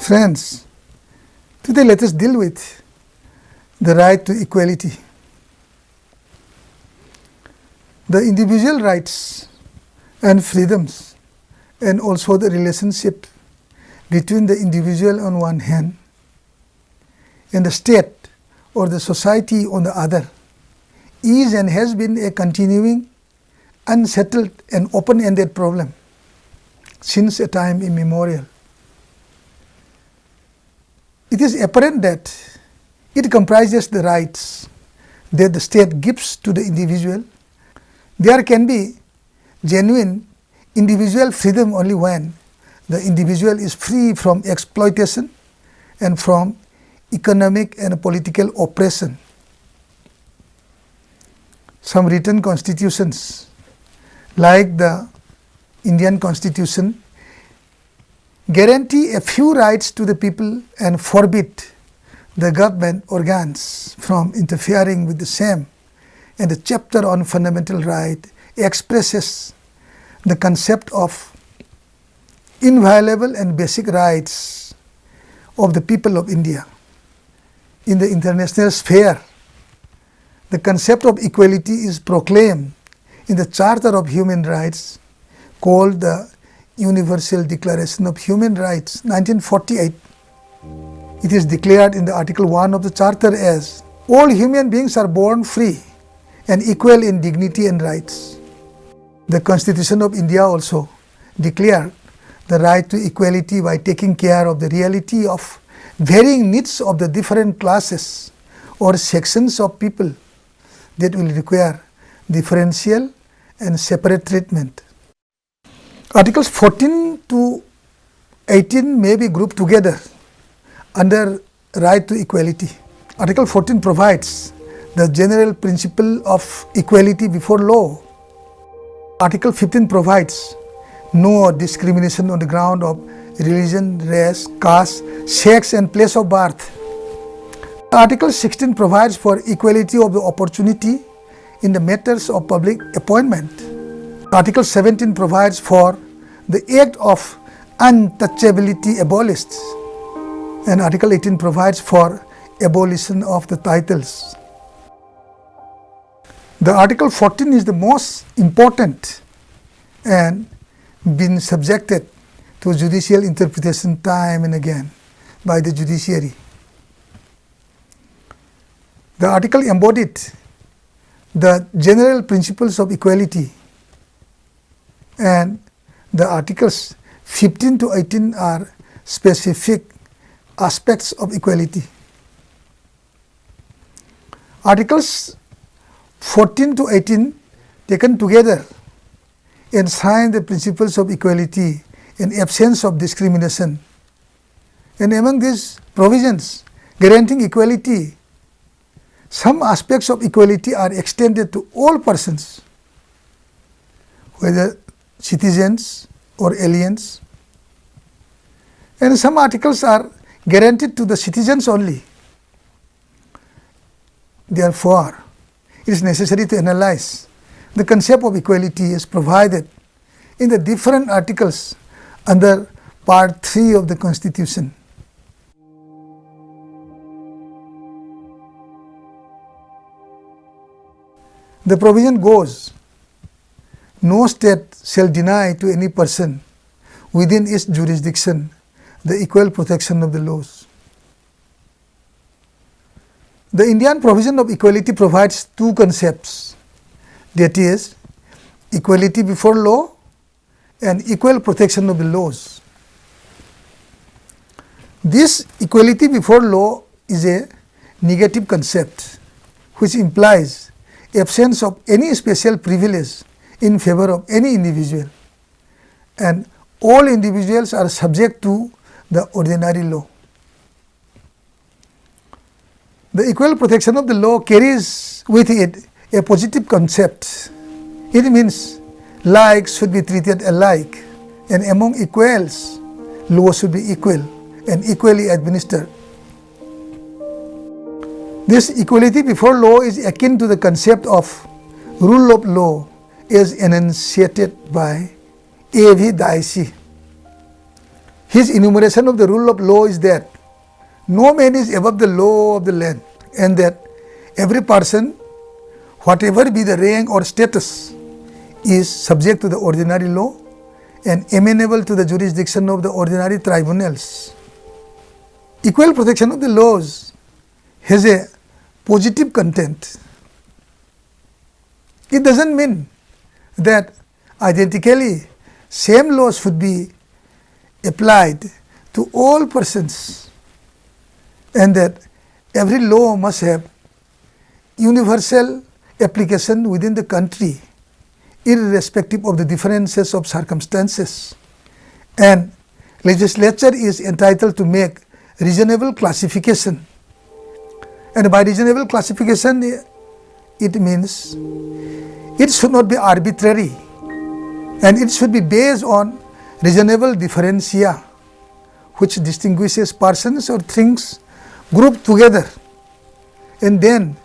Friends, today let us deal with the right to equality. The individual rights and freedoms, and also the relationship between the individual on one hand and the state or the society on the other, is and has been a continuing, unsettled and open-ended problem since a time immemorial. It is apparent that it comprises the rights that the state gives to the individual. There can be genuine individual freedom only when the individual is free from exploitation and from economic and political oppression. Some written constitutions, like the Indian Constitution, guarantee a few rights to the people and forbid the government organs from interfering with the same, and the chapter on fundamental right expresses the concept of inviolable and basic rights of the people of India. In the international sphere, the concept of equality is proclaimed in the Charter of Human Rights, called the Universal Declaration of Human Rights, 1948. It is declared in the Article 1 of the Charter as, all human beings are born free and equal in dignity and rights. The Constitution of India also declared the right to equality by taking care of the reality of varying needs of the different classes or sections of people that will require differential and separate treatment. Articles 14 to 18 may be grouped together under right to equality. Article 14 provides the general principle of equality before law. Article 15 provides no discrimination on the ground of religion, race, caste, sex and place of birth. Article 16 provides for equality of the opportunity in the matters of public appointment. Article 17 provides for the act of untouchability abolished, and Article 18 provides for abolition of the titles. The Article 14 is the most important and been subjected to judicial interpretation time and again by the judiciary. The article embodied the general principles of equality, and the articles 15 to 18 are specific aspects of equality. Articles 14 to 18 taken together enshrine the principles of equality in absence of discrimination. And among these provisions guaranteeing equality, some aspects of equality are extended to all persons, whether citizens or aliens, and some articles are guaranteed to the citizens only. Therefore, it is necessary to analyze the concept of equality as provided in the different articles under Part 3 of the Constitution. The provision goes, no state shall deny to any person within its jurisdiction the equal protection of the laws. The Indian provision of equality provides two concepts, that is, equality before law and equal protection of the laws. This equality before law is a negative concept which implies absence of any special privilege in favor of any individual, and all individuals are subject to the ordinary law. The equal protection of the law carries with it a positive concept. It means like should be treated alike, and among equals, law should be equal and equally administered. This equality before law is akin to the concept of rule of law as enunciated by A.V. Dicey. his enumeration of the rule of law is that no man is above the law of the land, and that every person, whatever be the rank or status, is subject to the ordinary law and amenable to the jurisdiction of the ordinary tribunals. Equal protection of the laws has a positive content. It doesn't mean that identically same laws should be applied to all persons, and that every law must have universal application within the country, irrespective of the differences of circumstances, and legislature is entitled to make reasonable classification. And by reasonable classification, it means it should not be arbitrary, and it should be based on reasonable differentia, which distinguishes persons or things grouped together, and then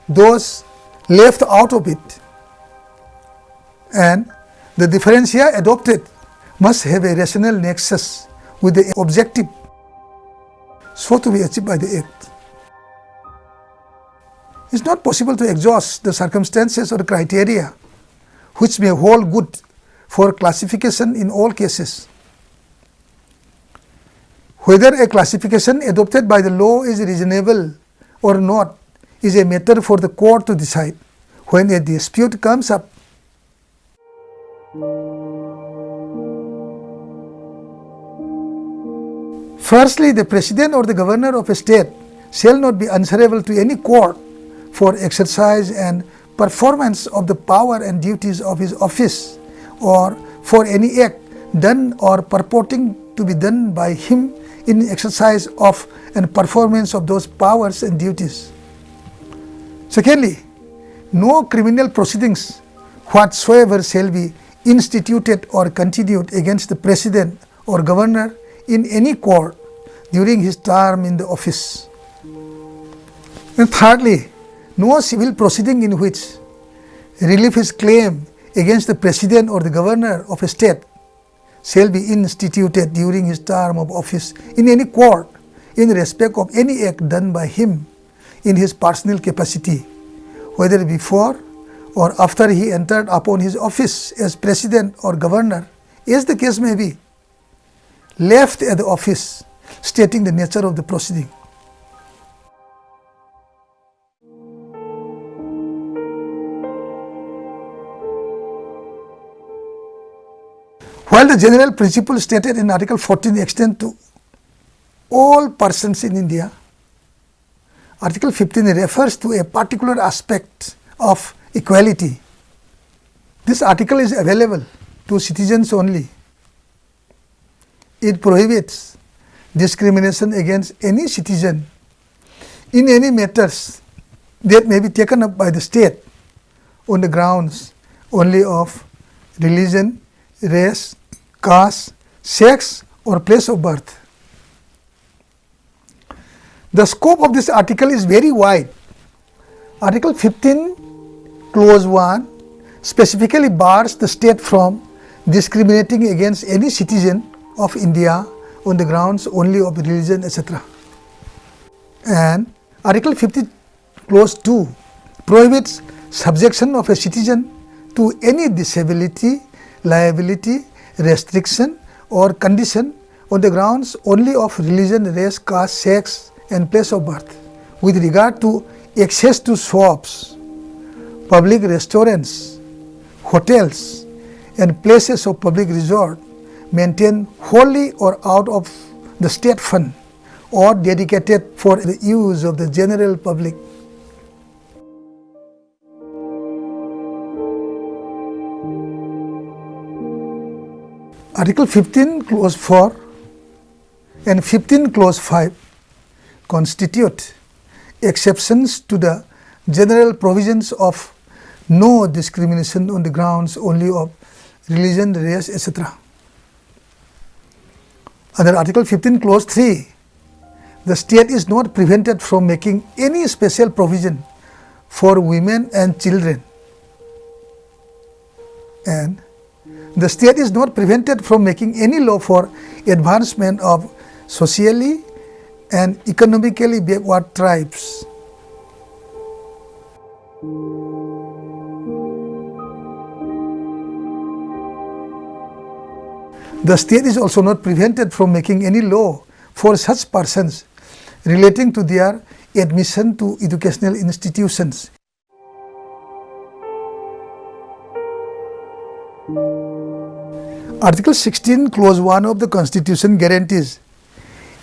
those left out of it. And the differentia adopted must have a rational nexus with the objective, so to be achieved by the act. It is not possible to exhaust the circumstances or criteria which may hold good for classification in all cases. Whether a classification adopted by the law is reasonable or not is a matter for the court to decide when a dispute comes up. Firstly, the president or the governor of a state shall not be answerable to any court for exercise and performance of the power and duties of his office, or for any act done or purporting to be done by him in exercise of and performance of those powers and duties. Secondly, no criminal proceedings whatsoever shall be instituted or continued against the president or governor in any court during his term in the office. And thirdly, no civil proceeding in which relief is claimed against the president or the governor of a state shall be instituted during his term of office in any court in respect of any act done by him in his personal capacity, whether before or after he entered upon his office as president or governor, as the case may be, left at the office, stating the nature of the proceeding. While the general principle stated in Article 14 extends to all persons in India, Article 15 refers to a particular aspect of equality. This article is available to citizens only. It prohibits discrimination against any citizen in any matters that may be taken up by the state on the grounds only of religion, race, caste, sex, or place of birth. The scope of this article is very wide. Article 15, clause 1 specifically bars the state from discriminating against any citizen of India on the grounds only of religion, etc. And Article 50, clause 2 prohibits subjection of a citizen to any disability, liability, restriction or condition on the grounds only of religion, race, caste, sex and place of birth. With regard to access to shops, public restaurants, hotels and places of public resort maintained wholly or out of the state fund or dedicated for the use of the general public. Article 15 clause 4 and 15 clause 5 constitute exceptions to the general provisions of no discrimination on the grounds only of religion, race, etc. Under Article 15 clause 3, the state is not prevented from making any special provision for women and children. And The state is not prevented from making any law for advancement of socially and economically backward tribes. The state is also not prevented from making any law for such persons relating to their admission to educational institutions. Article 16, Clause 1 of the Constitution guarantees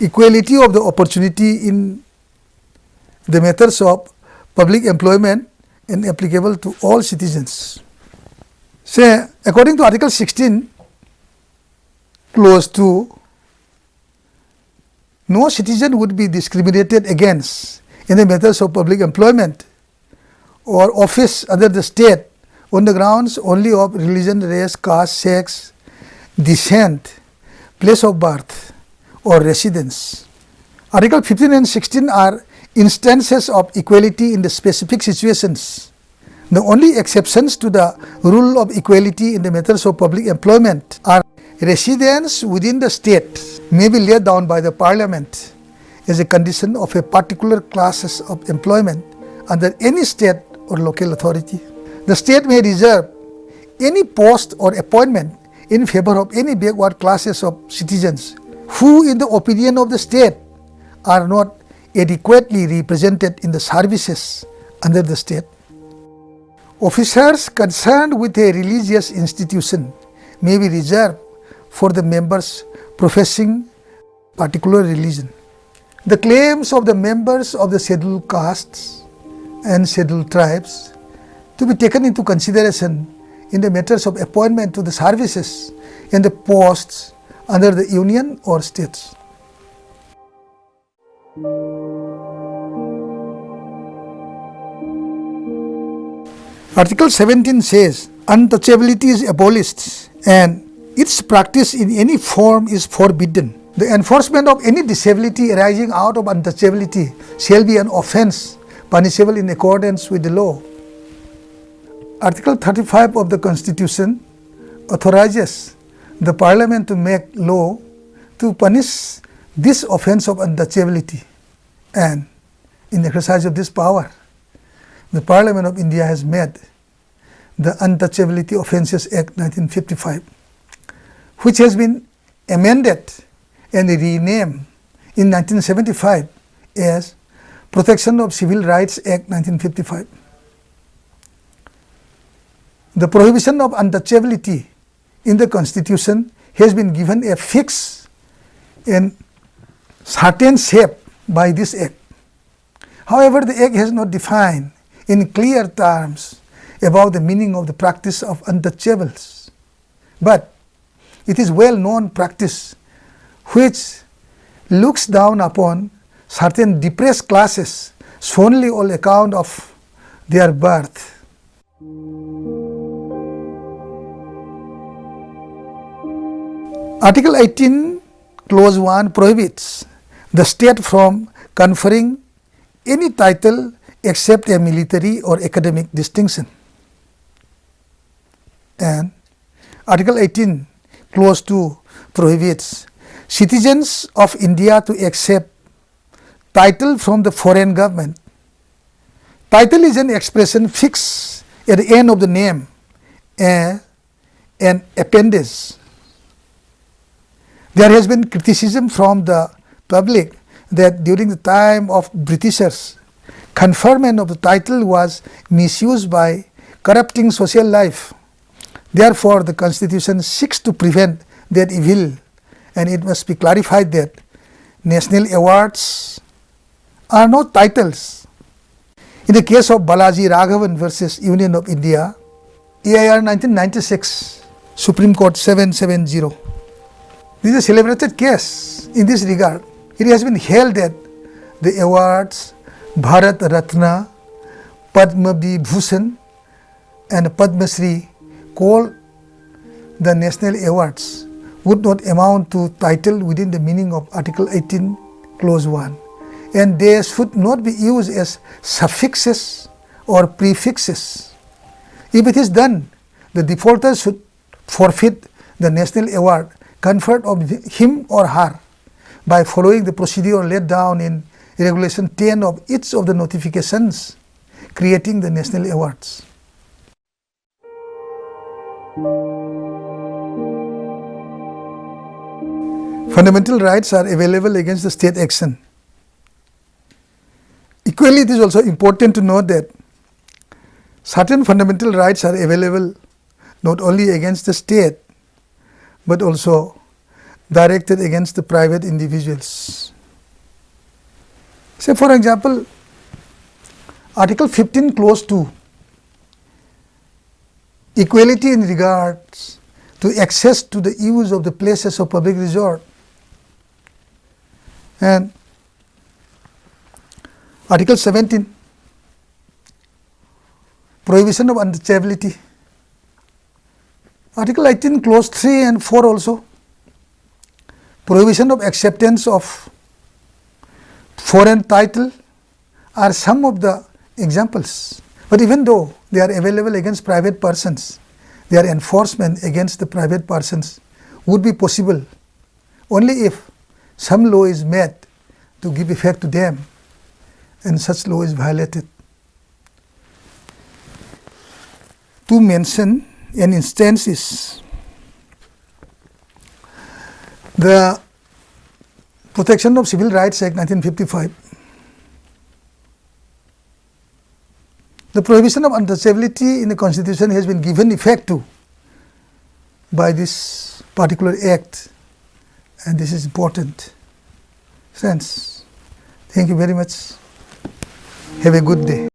equality of the opportunity in the matters of public employment and applicable to all citizens. Say, according to Article 16, Clause 2, no citizen would be discriminated against in the matters of public employment or office under the state on the grounds only of religion, race, caste, sex, descent, place of birth or residence. Article 15 and 16 are instances of equality in the specific situations. The only exceptions to the rule of equality in the matters of public employment are residence within the state may be laid down by the parliament as a condition of a particular classes of employment under any state or local authority. The state may reserve any post or appointment in favor of any backward classes of citizens who, in the opinion of the state, are not adequately represented in the services under the state. Officers concerned with a religious institution may be reserved for the members professing particular religion. The claims of the members of the scheduled castes and scheduled tribes to be taken into consideration in the matters of appointment to the services and the posts under the union or states. Article 17 says, untouchability is abolished and its practice in any form is forbidden. The enforcement of any disability arising out of untouchability shall be an offence punishable in accordance with the law. Article 35 of the Constitution authorizes the Parliament to make law to punish this offence of untouchability, and in the exercise of this power, the Parliament of India has made the Untouchability Offences Act 1955, which has been amended and renamed in 1975 as Protection of Civil Rights Act 1955. The prohibition of untouchability in the Constitution has been given a fixed and certain shape by this Act. However, the Act has not defined in clear terms about the meaning of the practice of untouchables, but it is well-known practice which looks down upon certain depressed classes solely on account of their birth. Article 18, Clause 1 prohibits the state from conferring any title except a military or academic distinction. And Article 18, Clause 2 prohibits citizens of India to accept title from the foreign government. Title is an expression fixed at the end of the name, an appendage. There has been criticism from the public that during the time of Britishers, conferment of the title was misused by corrupting social life. Therefore, the Constitution seeks to prevent that evil, and it must be clarified that national awards are not titles. In the case of Balaji Raghavan versus Union of India, EIR 1996, Supreme Court 770. This is a celebrated case in this regard. It has been held that the awards Bharat Ratna, Padma Vibhushan and Padma Shri, called the national awards, would not amount to title within the meaning of Article 18, Clause 1, and they should not be used as suffixes or prefixes. If it is done, the defaulter should forfeit the national award conferred on him or her by following the procedure laid down in Regulation 10 of each of the notifications creating the national awards. Fundamental rights are available against the state action. Equally, it is also important to note that certain fundamental rights are available not only against the state, but also directed against the private individuals. Say, for example, Article 15, Clause 2, equality in regards to access to the use of the places of public resort, and Article 17, prohibition of untouchability. Article 18, Clause 3 and 4 also, prohibition of acceptance of foreign title are some of the examples. But even though they are available against private persons, their enforcement against the private persons would be possible only if some law is made to give effect to them and such law is violated. To mention an instance is the Protection of Civil Rights Act 1955. The prohibition of untouchability in the Constitution has been given effect to by this particular act, and this is important. Friends, thank you very much. Have a good day.